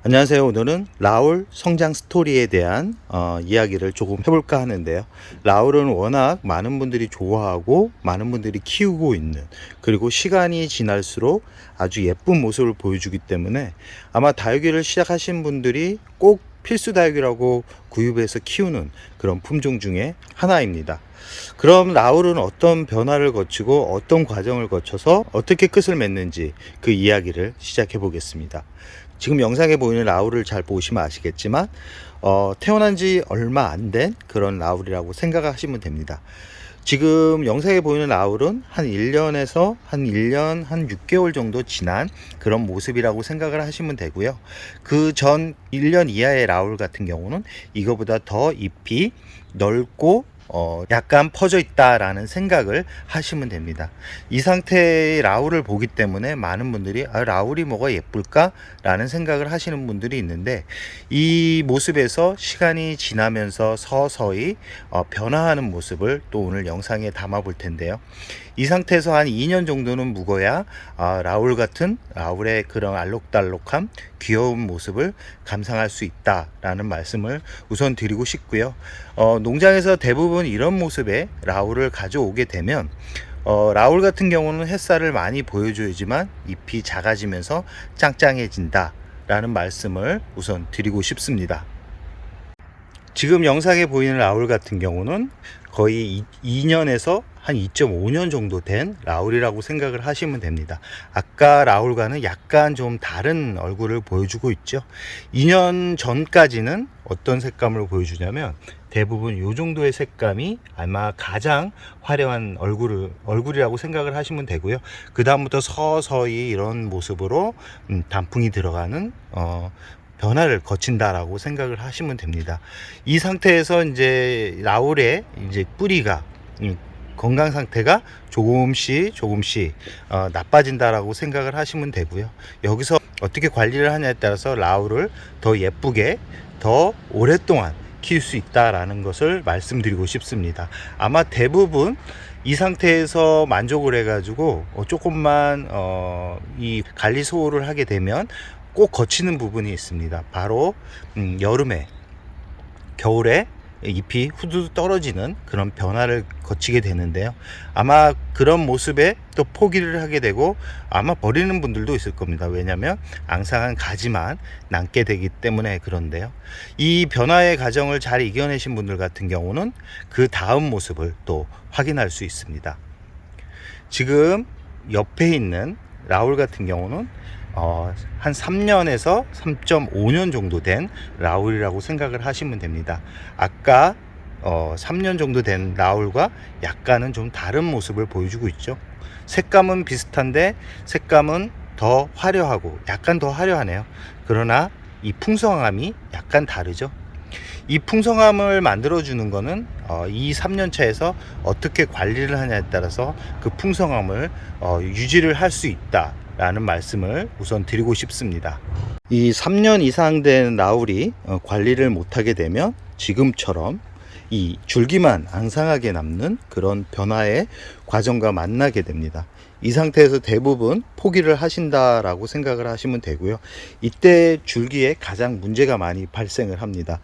안녕하세요. 오늘은 라울 성장 스토리에 대한 이야기를 조금 해볼까 하는데요. 라울은 워낙 많은 분들이 좋아하고 많은 분들이 키우고 있는, 그리고 시간이 지날수록 아주 예쁜 모습을 보여주기 때문에 아마 다육이를 시작하신 분들이 꼭 필수 다육이라고 구입해서 키우는 그런 품종 중에 하나입니다. 그럼 라울은 어떤 변화를 거치고 어떤 과정을 거쳐서 어떻게 끝을 맺는지 그 이야기를 시작해 보겠습니다. 지금 영상에 보이는 라울을 잘 보시면 아시겠지만 태어난 지 얼마 안 된 그런 라울이라고 생각하시면 됩니다. 지금 영상에 보이는 라울은 한 1년에서 한 1년 한 6개월 정도 지난 그런 모습이라고 생각을 하시면 되고요. 그 전 1년 이하의 라울 같은 경우는 이거보다 더 잎이 넓고 약간 퍼져 있다라는 생각을 하시면 됩니다. 이 상태의 라울을 보기 때문에 많은 분들이 라울이 뭐가 예쁠까? 라는 생각을 하시는 분들이 있는데, 이 모습에서 시간이 지나면서 서서히 변화하는 모습을 또 오늘 영상에 담아 볼 텐데요. 이 상태에서 한 2년 정도는 묵어야 라울 같은 라울의 그런 알록달록한 귀여운 모습을 감상할 수 있다라는 말씀을 우선 드리고 싶고요. 농장에서 대부분 이런 모습의 라울을 가져오게 되면 라울 같은 경우는 햇살을 많이 보여줘야지만 잎이 작아지면서 짱짱해진다 라는 말씀을 우선 드리고 싶습니다. 지금 영상에 보이는 라울 같은 경우는 거의 2년에서 한 2.5년 정도 된 라울이라고 생각을 하시면 됩니다. 아까 라울과는 약간 좀 다른 얼굴을 보여주고 있죠. 2년 전까지는 어떤 색감을 보여주냐면 대부분 이 정도의 색감이 아마 가장 화려한 얼굴이라고 생각을 하시면 되고요. 그 다음부터 서서히 이런 모습으로 단풍이 들어가는 변화를 거친다라고 생각을 하시면 됩니다. 이 상태에서 이제 라울의 이제 뿌리가 건강 상태가 조금씩 나빠진다라고 생각을 하시면 되고요. 여기서 어떻게 관리를 하냐에 따라서 라울을 더 예쁘게 더 오랫동안 키울 수 있다라는 것을 말씀드리고 싶습니다. 아마 대부분 이 상태에서 만족을 해가지고 조금만 이 관리 소홀을 하게 되면 꼭 거치는 부분이 있습니다. 바로 여름에 겨울에 잎이 후두두 떨어지는 그런 변화를 거치게 되는데요. 아마 그런 모습에 또 포기를 하게 되고 아마 버리는 분들도 있을 겁니다. 왜냐하면 앙상한 가지만 남게 되기 때문에 그런데요. 이 변화의 과정을 잘 이겨내신 분들 같은 경우는 그 다음 모습을 또 확인할 수 있습니다. 지금 옆에 있는 라울 같은 경우는 한 3년에서 3.5년 정도 된 라울이라고 생각을 하시면 됩니다. 아까 3년 정도 된 라울과 약간은 좀 다른 모습을 보여주고 있죠. 색감은 비슷한데 색감은 더 화려하고 약간 더 화려하네요. 그러나 이 풍성함이 약간 다르죠. 이 풍성함을 만들어주는 거는 이 3년 차에서 어떻게 관리를 하냐에 따라서 그 풍성함을 유지를 할 수 있다 라는 말씀을 우선 드리고 싶습니다. 이 3년 이상 된 라울이 관리를 못하게 되면 지금처럼 이 줄기만 앙상하게 남는 그런 변화의 과정과 만나게 됩니다. 이 상태에서 대부분 포기를 하신다라고 생각을 하시면 되고요. 이때 줄기에 가장 문제가 많이 발생을 합니다.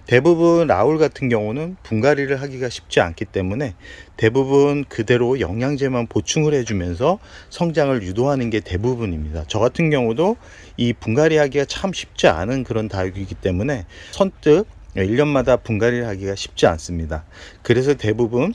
대부분 라울 같은 경우는 분갈이를 하기가 쉽지 않기 때문에 대부분 그대로 영양제만 보충을 해주면서 성장을 유도하는 게 대부분입니다. 저 같은 경우도 이 분갈이 하기가 참 쉽지 않은 그런 다육이기 때문에 선뜻 1년마다 분갈이를 하기가 쉽지 않습니다. 그래서 대부분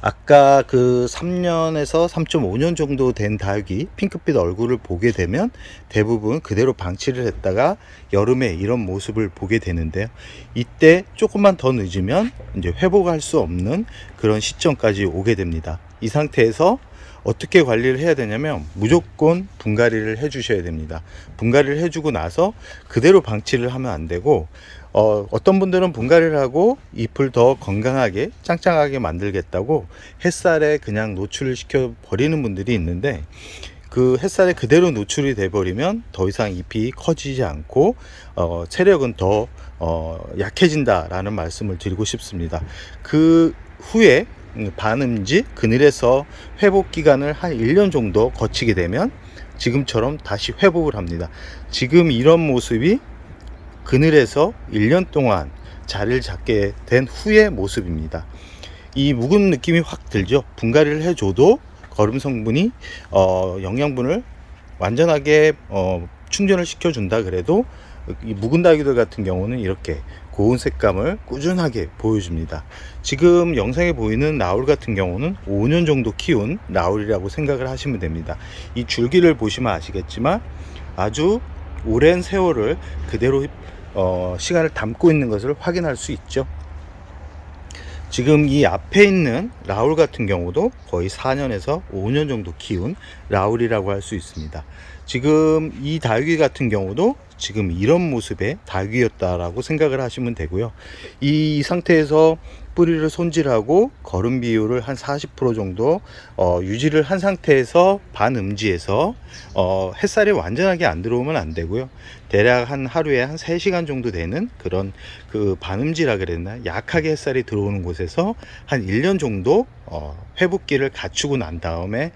아까 그 3년에서 3.5년 정도 된 다육이 핑크빛 얼굴을 보게 되면 대부분 그대로 방치를 했다가 여름에 이런 모습을 보게 되는데요. 이때 조금만 더 늦으면 이제 회복할 수 없는 그런 시점까지 오게 됩니다. 이 상태에서 어떻게 관리를 해야 되냐면 무조건 분갈이를 해 주셔야 됩니다. 분갈이를 해주고 나서 그대로 방치를 하면 안 되고 어떤 분들은 분갈이를 하고 잎을 더 건강하게 짱짱하게 만들겠다고 햇살에 그냥 노출을 시켜 버리는 분들이 있는데, 그 햇살에 그대로 노출이 돼 버리면 더 이상 잎이 커지지 않고 체력은 더 약해진다 라는 말씀을 드리고 싶습니다. 그 후에 반음지 그늘에서 회복 기간을 한 1년 정도 거치게 되면 지금처럼 다시 회복을 합니다. 지금 이런 모습이 그늘에서 1년 동안 자리를 잡게 된 후의 모습입니다. 이 묵은 느낌이 확 들죠. 분갈이를 해줘도 거름 성분이 영양분을 완전하게 충전을 시켜준다 그래도 이 묵은 다육이들 같은 경우는 이렇게 고운 색감을 꾸준하게 보여줍니다. 지금 영상에 보이는 라울 같은 경우는 5년 정도 키운 라울이라고 생각을 하시면 됩니다. 이 줄기를 보시면 아시겠지만 아주 오랜 세월을 그대로 시간을 담고 있는 것을 확인할 수 있죠. 지금 이 앞에 있는 라울 같은 경우도 거의 4년에서 5년 정도 키운 라울이라고 할 수 있습니다. 지금 이 다육이 같은 경우도 지금 이런 모습의 다육이였다라고 생각을 하시면 되고요. 이 상태에서 뿌리를 손질하고 거름 비율을 한 40% 정도 유지를 한 상태에서 반음지에서 햇살이 완전하게 안 들어오면 안 되고요. 대략 한 하루에 한 3시간 정도 되는 그런 그 반음지라 그랬나 약하게 햇살이 들어오는 곳에서 한 1년 정도 회복기를 갖추고 난 다음에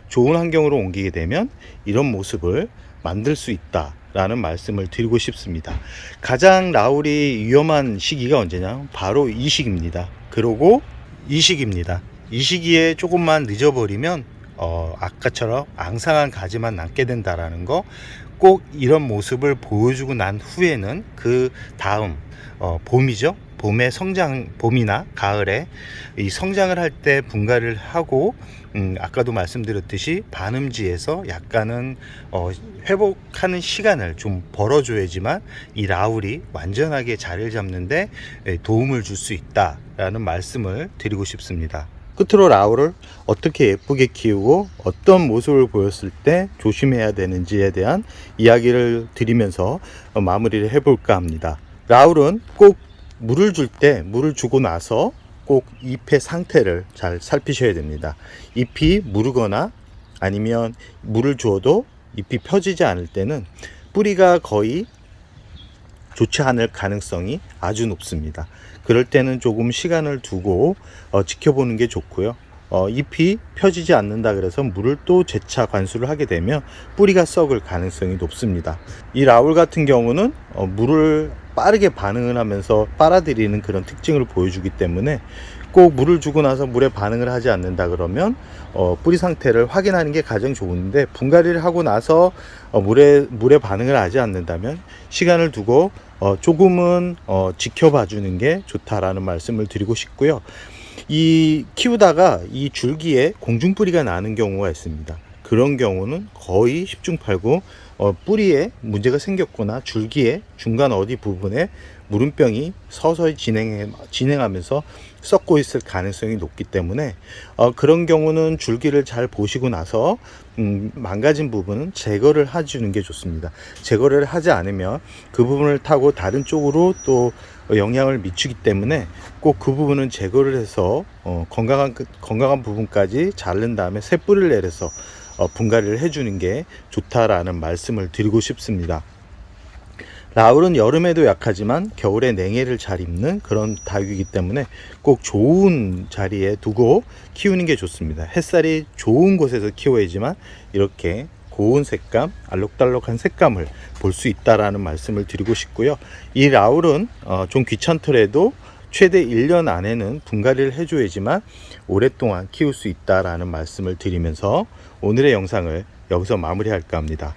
좋은 환경으로 옮기게 되면 이런 모습을 만들 수 있다 라는 말씀을 드리고 싶습니다. 가장 라울이 위험한 시기가 언제냐? 바로 이 시기입니다. 그리고 이 시기입니다. 이 시기에 조금만 늦어버리면 아까처럼 앙상한 가지만 남게 된다라는 거, 꼭 이런 모습을 보여주고 난 후에는 그 다음 봄이죠. 봄의 성장, 봄이나 가을에 이 성장을 할 때 분갈이를 하고 아까도 말씀드렸듯이 반음지에서 약간은 회복하는 시간을 좀 벌어줘야지만 이 라울이 완전하게 자리를 잡는데 도움을 줄 수 있다라는 말씀을 드리고 싶습니다. 끝으로 라울을 어떻게 예쁘게 키우고 어떤 모습을 보였을 때 조심해야 되는지에 대한 이야기를 드리면서 마무리를 해볼까 합니다. 라울은 꼭 물을 줄 때 물을 주고 나서 꼭 잎의 상태를 잘 살피셔야 됩니다. 잎이 무르거나 아니면 물을 주어도 잎이 펴지지 않을 때는 뿌리가 거의 좋지 않을 가능성이 아주 높습니다. 그럴 때는 조금 시간을 두고 지켜보는 게 좋고요. 잎이 펴지지 않는다 그래서 물을 또 재차 관수를 하게 되면 뿌리가 썩을 가능성이 높습니다. 이 라울 같은 경우는 물을 빠르게 반응을 하면서 빨아들이는 그런 특징을 보여주기 때문에 꼭 물을 주고 나서 물에 반응을 하지 않는다 그러면 뿌리 상태를 확인하는 게 가장 좋은데, 분갈이를 하고 나서 물에 반응을 하지 않는다면 시간을 두고 조금은 지켜봐 주는 게 좋다라는 말씀을 드리고 싶고요. 이 키우다가 이 줄기에 공중뿌리가 나는 경우가 있습니다. 그런 경우는 거의 10중8구 뿌리에 문제가 생겼거나 줄기에 중간 어디 부분에 무름병이 서서히 진행하면서 썩고 있을 가능성이 높기 때문에 그런 경우는 줄기를 잘 보시고 나서 망가진 부분은 제거를 해주는 게 좋습니다. 제거를 하지 않으면 그 부분을 타고 다른 쪽으로 또 영향을 미치기 때문에 꼭 그 부분은 제거를 해서 건강한 부분까지 자른 다음에 새 뿌리를 내려서 분갈이를 해주는 게 좋다라는 말씀을 드리고 싶습니다. 라울은 여름에도 약하지만 겨울에 냉해를 잘 입는 그런 다육이기 때문에 꼭 좋은 자리에 두고 키우는 게 좋습니다. 햇살이 좋은 곳에서 키워야지만 이렇게 고운 색감, 알록달록한 색감을 볼 수 있다라는 말씀을 드리고 싶고요. 이 라울은 좀 귀찮더라도 최대 1년 안에는 분갈이를 해줘야지만 오랫동안 키울 수 있다라는 말씀을 드리면서 오늘의 영상을 여기서 마무리할까 합니다.